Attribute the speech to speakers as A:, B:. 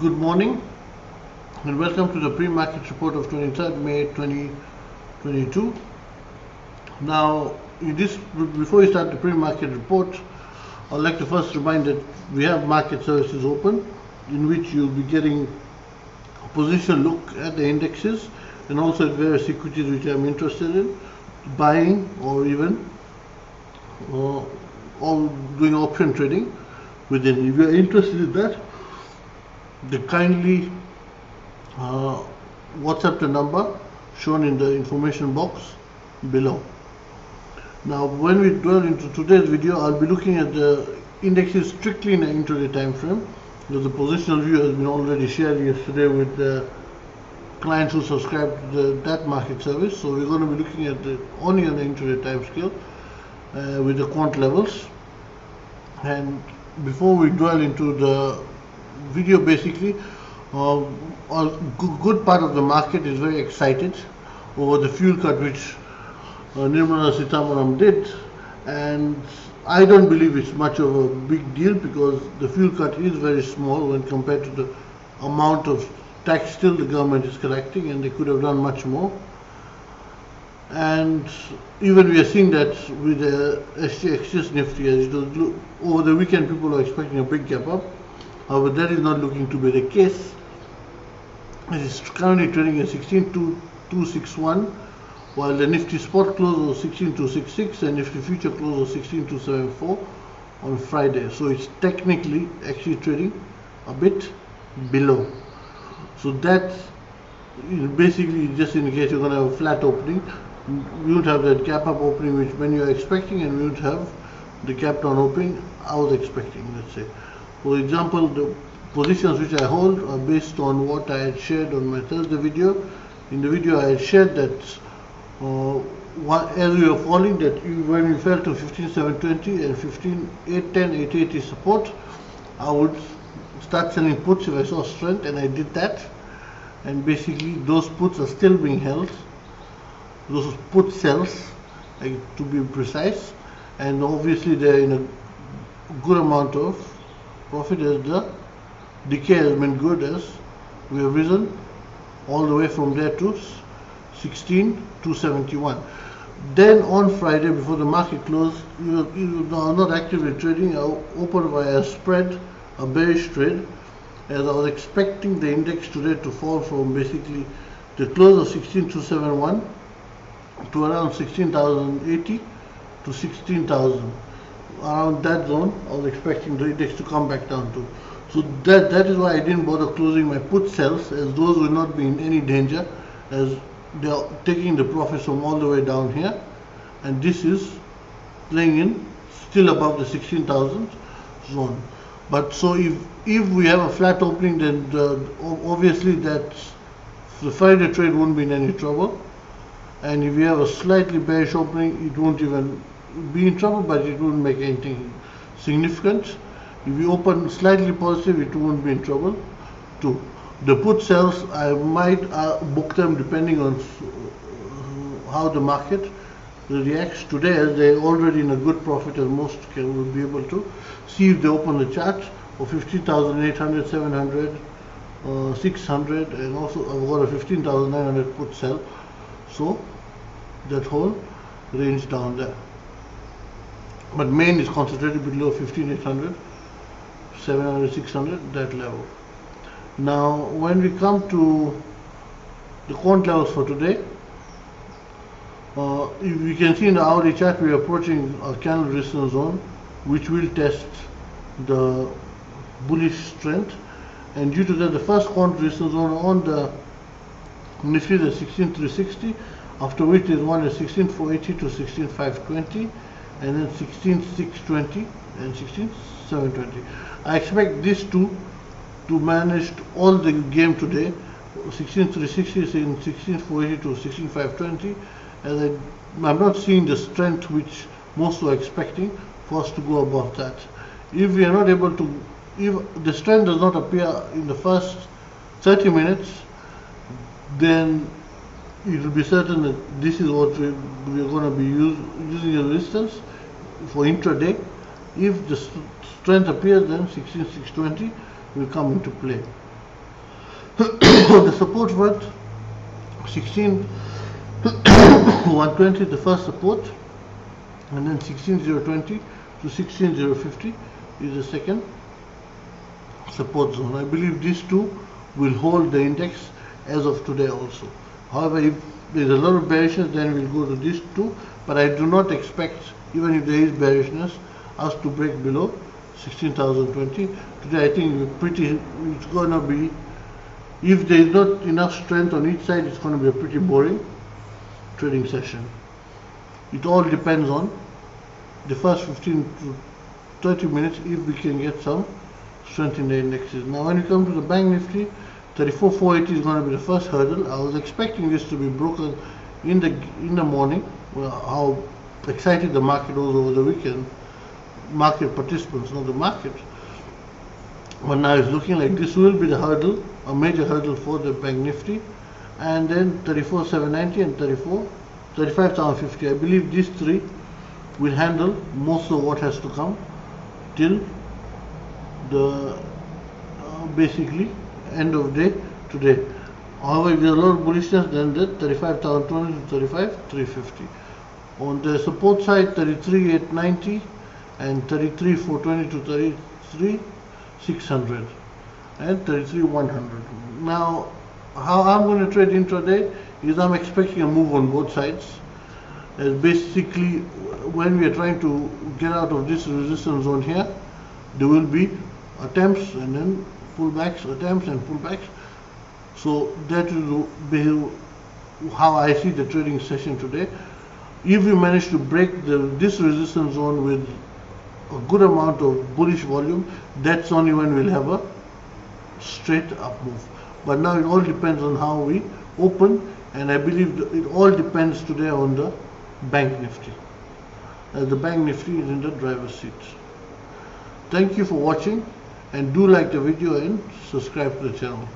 A: Good morning and welcome to the pre-market report of 23rd May 2022. Now, before we start the pre-market report, I'd like to first remind that we have market services open in which you'll be getting a position look at the indexes and also at various equities which I'm interested in buying or even or doing option trading within. If you're interested in that, then kindly WhatsApp the number shown in the information box below. Now, when we dwell into today's video, I'll be looking at the indexes strictly in an intraday time frame, because the positional view has been already shared yesterday with the clients who subscribe to that market service. So we're going to be looking at only on the intraday time scale with the quant levels. And before we dwell into the video, basically a good part of the market is very excited over the fuel cut which Nirmala Sitharaman did, and I don't believe it's much of a big deal because the fuel cut is very small when compared to the amount of tax still the government is collecting, and they could have done much more. And even we are seeing that with the SGX Nifty, as it was over the weekend, people are expecting a big gap up. However, that is not looking to be the case. It is currently trading at 16,261, while the Nifty spot close was 16,266 and Nifty future close was 16,274 on Friday. So it's technically actually trading a bit below. So that basically just indicates you're going to have a flat opening. We would have that gap up opening which many are expecting, and we would have the gap down opening I was expecting, let's say. For example, the positions which I hold are based on what I had shared on my Thursday video. In the video I had shared that as we were falling, that when we fell to 15,720 and 15,810, 880 support, I would start selling puts if I saw strength, and I did that. And basically those puts are still being held, those put sells, to be precise, and obviously they're in a good amount of profit as the decay has been good, as we have risen all the way from there to 16,271. Then on Friday, before the market closed, we were not actively trading. I opened via a spread, a bearish trade, as I was expecting the index today to fall from basically the close of 16,271 to around 16,080 to 16,000. Around that zone, I was expecting the index to come back down to. So that is why I didn't bother closing my put sells, as those will not be in any danger, as they are taking the profits from all the way down here, and this is playing in still above the 16,000 zone. But so if we have a flat opening, then obviously that the Friday trade won't be in any trouble, and if we have a slightly bearish opening, it won't even be in trouble, but it won't make anything significant. If we open slightly positive, it won't be in trouble too. The put sells, I might book them depending on how the market reacts today, as they're already in a good profit, as most will be able to see if they open the chart for 15,800, 700, 600, and also I've got a 15,900 put sell. So that whole range down there. But main is concentrated below 15,800, 700, 600, that level. Now, when we come to the quant levels for today, if you can see in the hourly chart, we are approaching a candle resistance zone, which will test the bullish strength. And due to that, the first quant resistance zone on the Nifty is 16,360, after which there is one at 16,480 to 16,520, and then 16,620 and 16,720. I expect these two to manage all the game today. 16,360 is in 16,480 to 16,520, and I'm not seeing the strength which most were expecting for us to go above that. If we are not able to, if the strength does not appear in the first 30 minutes, then it will be certain that this is what we are going to be using as resistance for intraday. If the strength appears, then 16,620 will come into play. The support worth 16,120 the first support, and then 16,020 to 16,050 is the second support zone. I believe these two will hold the index as of today also. However, if there is a lot of bearishness, then we'll go to these two, but I do not expect, even if there is bearishness, us to break below 16,020. Today I think it's going to be, if there is not enough strength on each side, it's going to be a pretty boring trading session. It all depends on the first 15 to 30 minutes if we can get some strength in the indexes. Now when we come to the Bank Nifty, 34,480 is going to be the first hurdle. I was expecting this to be broken in the morning. Well, how excited the market was over the weekend, market participants, not the market. But now it's looking like this will be the hurdle, a major hurdle for the Bank Nifty. And then 34,790 and 35,050. I believe these three will handle most of what has to come till the basically end of day today. However, if there's a lot of bullishness, then the 35,200 to 35,350. On the support side, 33,890 and 33,420 to 33,600 and 33,100. Now, how I'm going to trade intraday is I'm expecting a move on both sides. As basically, when we are trying to get out of this resistance zone here, there will be attempts and then pullbacks, attempts and pullbacks. So that will be how I see the trading session today. If we manage to break this resistance zone with a good amount of bullish volume, that's only when we'll have a straight up move. But now it all depends on how we open, and I believe it all depends today on the Bank Nifty. The Bank Nifty is in the driver's seat. Thank you for watching, and do like the video and subscribe to the channel.